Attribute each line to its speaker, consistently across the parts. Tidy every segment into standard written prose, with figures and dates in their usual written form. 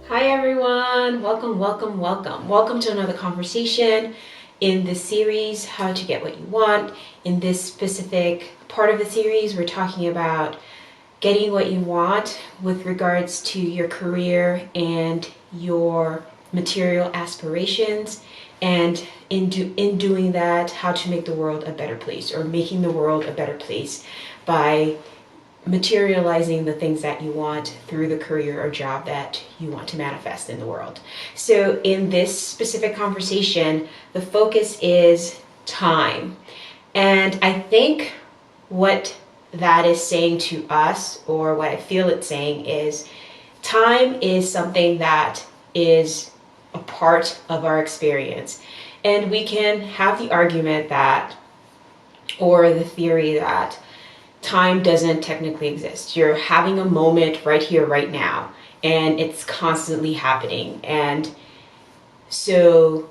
Speaker 1: Hi everyone, welcome to another conversation in this series, How to Get What You Want. In this specific part of the series, we're talking about getting what you want with regards to your career and your material aspirations, and in doing that, how to make the world a better place, or making the world a better place by materializing the things that you want through the career or job that you want to manifest in the world. So in this specific conversation, the focus is time. And I think what that is saying to us, or what I feel it's saying, is time is something that is a part of our experience. And we can have the argument that, or the theory that, time doesn't technically exist. You're having a moment right here, right now, and it's constantly happening. And so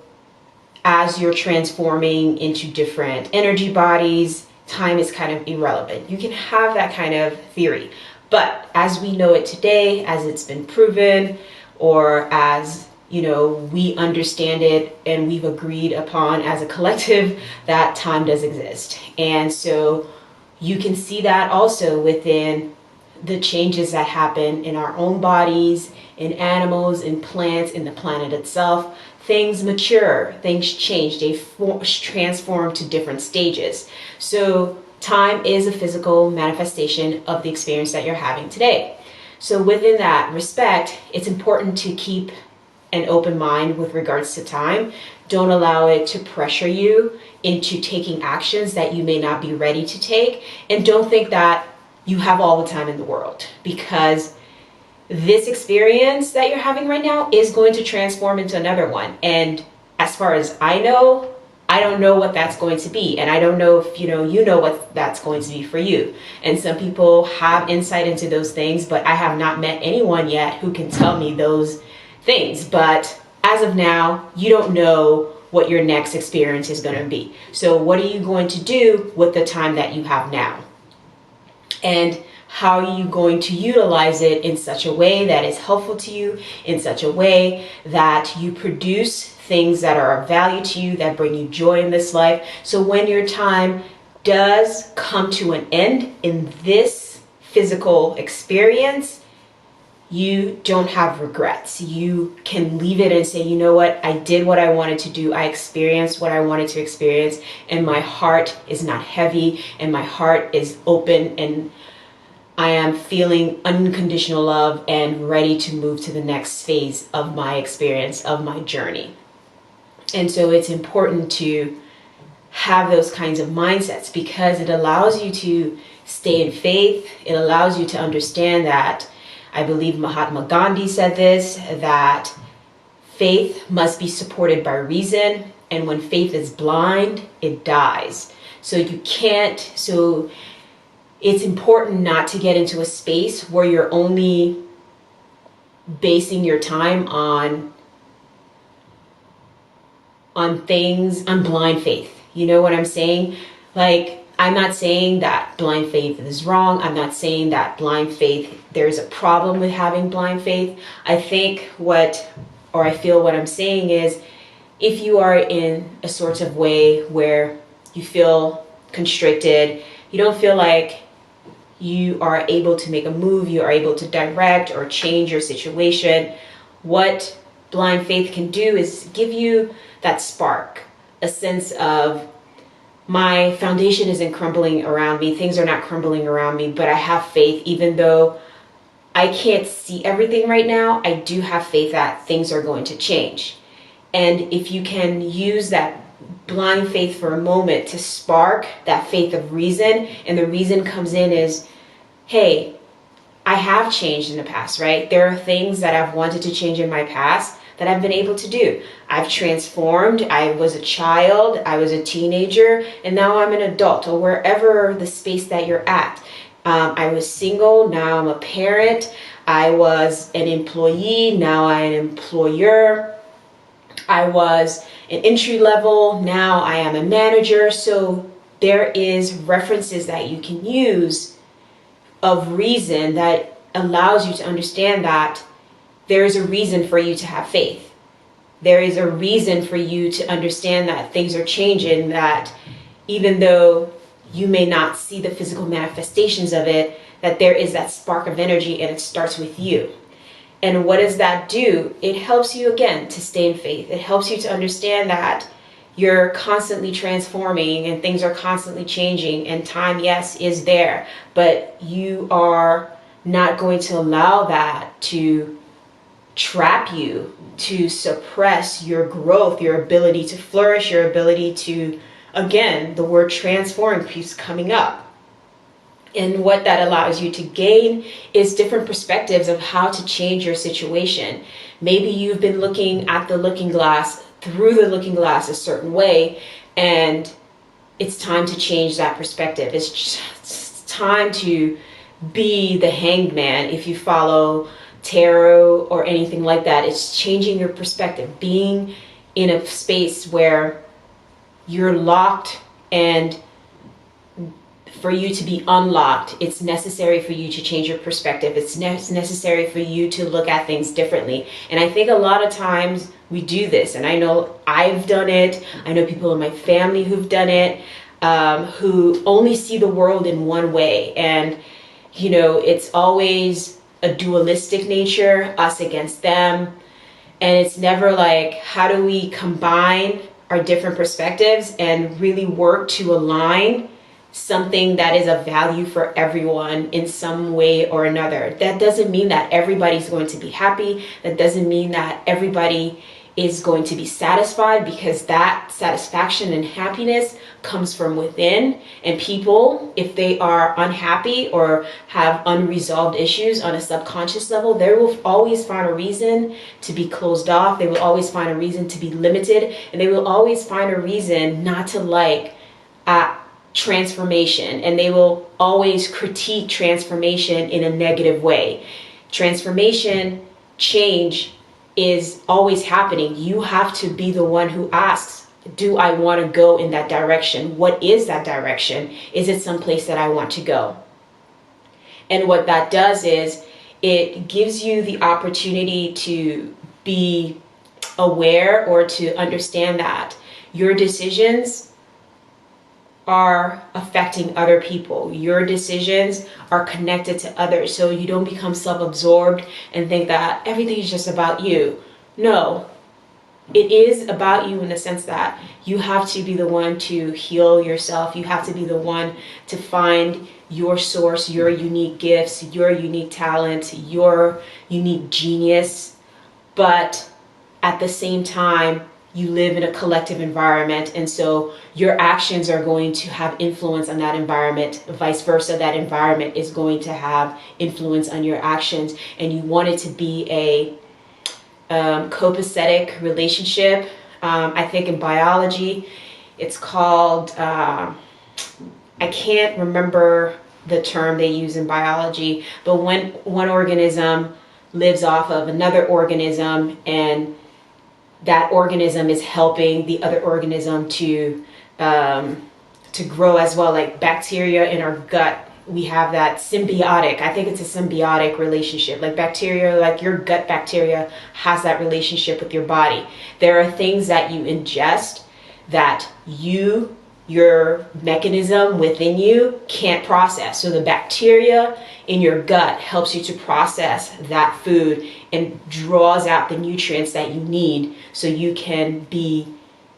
Speaker 1: as you're transforming into different energy bodies, time is kind of irrelevant. You can have that kind of theory. But as we know it today, as it's been proven, or as we understand it and we've agreed upon as a collective, that time does exist. And so you can see that also within the changes that happen in our own bodies, in animals, in plants, in the planet itself. Things mature, things change, they transform to different stages. So time is a physical manifestation of the experience that you're having today. So within that respect, it's important to keep an open mind with regards to time. Don't allow it to pressure you into taking actions that you may not be ready to take. And don't think that you have all the time in the world, because this experience that you're having right now is going to transform into another one. And as far as I know, I don't know what that's going to be. And I don't know if you know what that's going to be for you. And some people have insight into those things, but I have not met anyone yet who can tell me those things. But as of now, you don't know what your next experience is going to be. So what are you going to do with the time that you have now? And how are you going to utilize it in such a way that is helpful to you, in such a way that you produce things that are of value to you, that bring you joy in this life? So when your time does come to an end in this physical experience, you don't have regrets. You can leave it and say, you know what, I did what I wanted to do. I experienced what I wanted to experience, and my heart is not heavy, and my heart is open, and I am feeling unconditional love and ready to move to the next phase of my experience, of my journey. And so it's important to have those kinds of mindsets, because it allows you to stay in faith. It allows you to understand that, I believe Mahatma Gandhi said this, that faith must be supported by reason, and when faith is blind, it dies. So it's important not to get into a space where you're only basing your time on things, on blind faith. You know what I'm saying? Like, I'm not saying that blind faith is wrong. I'm not saying that blind faith, there's a problem with having blind faith. I feel what I'm saying is, if you are in a sort of way where you feel constricted, you don't feel like you are able to make a move, you are able to direct or change your situation, what blind faith can do is give you that spark, a sense of, my foundation isn't crumbling around me, things are not crumbling around me, but I have faith. Even though I can't see everything right now, I do have faith that things are going to change. And if you can use that blind faith for a moment to spark that faith of reason, and the reason comes in is, hey, I have changed in the past, right? There are things that I've wanted to change in my past that I've been able to do. I've transformed. I was a child, I was a teenager, and now I'm an adult, or wherever the space that you're at. I was single, now I'm a parent. I was an employee, now I'm an employer. I was an entry level, now I am a manager. So there is references that you can use of reason that allows you to understand that there is a reason for you to have faith. There is a reason for you to understand that things are changing, that even though you may not see the physical manifestations of it, that there is that spark of energy, and it starts with you. And what does that do? It helps you, again, to stay in faith. It helps you to understand that you're constantly transforming and things are constantly changing, and time, yes, is there, but you are not going to allow that to trap you, to suppress your growth, your ability to flourish, your ability to, again, the word transform keeps coming up. And what that allows you to gain is different perspectives of how to change your situation. Maybe you've been looking at the looking glass, through the looking glass, a certain way, and it's time to change that perspective. It's just time to be the hanged man. If you follow tarot or anything like that, it's changing your perspective, being in a space where you're locked, and for you to be unlocked, it's necessary for you to change your perspective. It's necessary for you to look at things differently. And I think a lot of times we do this, and I know I've done it. I know people in my family who've done it, who only see the world in one way. And, you know, it's always a dualistic nature, us against them. And it's never like, how do we combine our different perspectives and really work to align something that is of value for everyone in some way or another. That doesn't mean that everybody's going to be happy. That doesn't mean that everybody is going to be satisfied, because that satisfaction and happiness comes from within. And people, if they are unhappy or have unresolved issues on a subconscious level, they will always find a reason to be closed off. They will always find a reason to be limited, and they will always find a reason not to like transformation, and they will always critique transformation in a negative way. Transformation, change is always happening. You have to be the one who asks, do I want to go in that direction? What is that direction? Is it someplace that I want to go? And what that does is it gives you the opportunity to be aware, or to understand that your decisions are affecting other people. Your decisions are connected to others, so you don't become self-absorbed and think that everything is just about you. No, it is about you in the sense that you have to be the one to heal yourself. You have to be the one to find your source, your unique gifts, your unique talent, your unique genius. But at the same time, you live in a collective environment, and so your actions are going to have influence on that environment. Vice versa, that environment is going to have influence on your actions. And you want it to be a copacetic relationship. I think in biology, it's called, I can't remember the term they use in biology, but when one organism lives off of another organism, and that organism is helping the other organism to grow as well. Like bacteria in our gut, we have that symbiotic, I think it's a symbiotic relationship. Like bacteria, like your gut bacteria has that relationship with your body. There are things that you ingest that your mechanism within you can't process. So the bacteria in your gut helps you to process that food and draws out the nutrients that you need, so you can be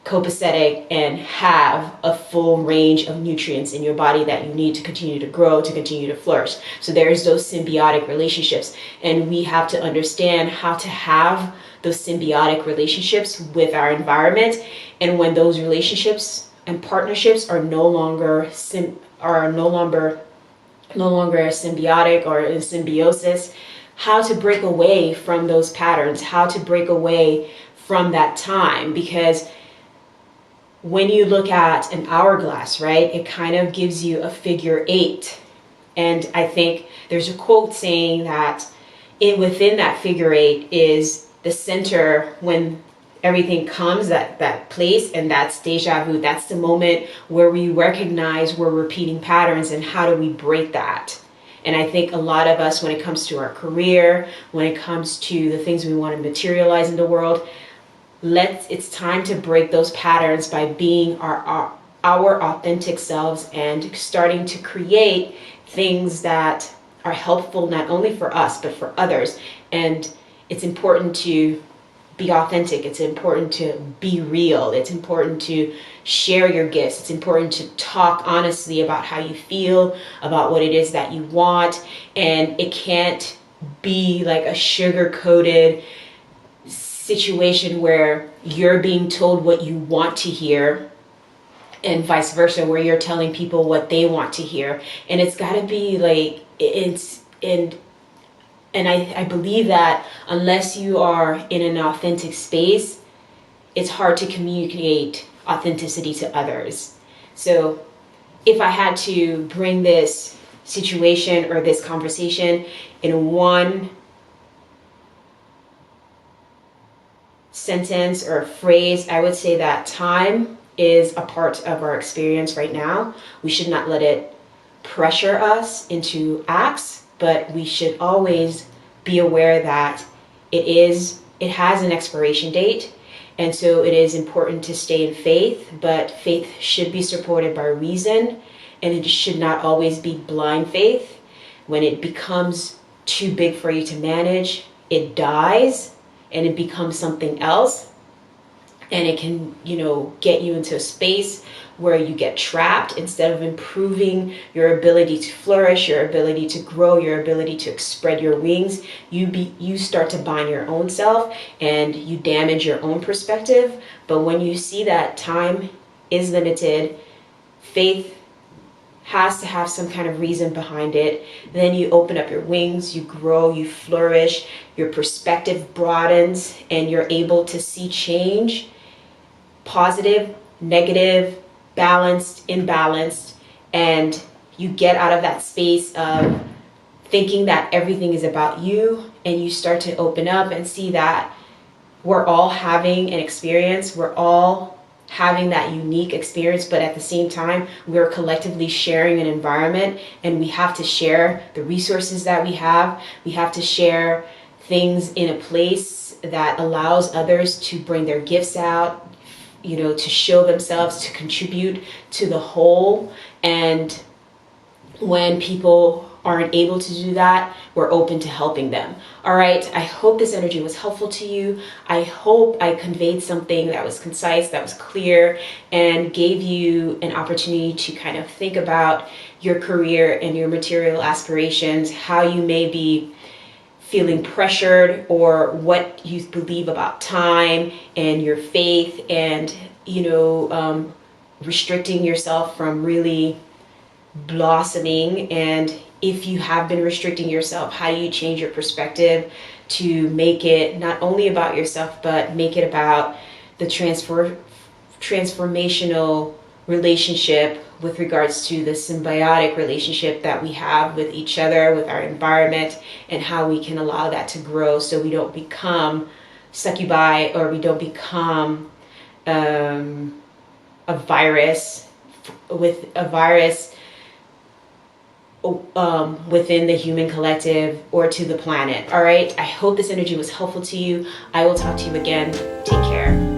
Speaker 1: copacetic and have a full range of nutrients in your body that you need to continue to grow, to continue to flourish. So there's those symbiotic relationships, and we have to understand how to have those symbiotic relationships with our environment. And when those relationships and partnerships are no longer symbiotic or in symbiosis, how to break away from those patterns, how to break away from that time. Because when you look at an hourglass, right, it kind of gives you a figure 8. And I think there's a quote saying that within that figure 8 is the center. When everything comes, that place, and that's deja vu. That's the moment where we recognize we're repeating patterns, and how do we break that? And I think a lot of us, when it comes to our career, when it comes to the things we want to materialize in the world, it's time to break those patterns by being our authentic selves and starting to create things that are helpful not only for us but for others. And it's important to be authentic. It's important to be real. It's important to share your gifts. It's important to talk honestly about how you feel, about what it is that you want. And it can't be like a sugar-coated situation where you're being told what you want to hear and vice versa, where you're telling people what they want to hear. And it's got to be like, and I believe that unless you are in an authentic space, it's hard to communicate authenticity to others. So if I had to bring this situation or this conversation in one sentence or phrase, I would say that time is a part of our experience right now. We should not let it pressure us into acts, but we should always be aware that it has an expiration date. And so it is important to stay in faith, but faith should be supported by reason, and it should not always be blind faith. When it becomes too big for you to manage, it dies and it becomes something else. And it can, get you into a space where you get trapped. Instead of improving your ability to flourish, your ability to grow, your ability to spread your wings, you start to bind your own self and you damage your own perspective. But when you see that time is limited, faith has to have some kind of reason behind it. Then you open up your wings, you grow, you flourish, your perspective broadens, and you're able to see change, positive, negative, balanced, imbalanced, and you get out of that space of thinking that everything is about you, and you start to open up and see that we're all having an experience, we're all having that unique experience, but at the same time, we're collectively sharing an environment, and we have to share the resources that we have. We have to share things in a place that allows others to bring their gifts out, to show themselves, to contribute to the whole. And when people aren't able to do that, we're open to helping them. All right, I hope this energy was helpful to you. I hope I conveyed something that was concise, that was clear, and gave you an opportunity to kind of think about your career and your material aspirations, how you may be feeling pressured, or what you believe about time and your faith, and restricting yourself from really blossoming. And if you have been restricting yourself, how do you change your perspective to make it not only about yourself, but make it about the transformational relationship with regards to the symbiotic relationship that we have with each other, with our environment, and how we can allow that to grow so we don't become succubi, or we don't become a virus within the human collective or to the planet. All right, I hope this energy was helpful to you. I will talk to you again. Take care.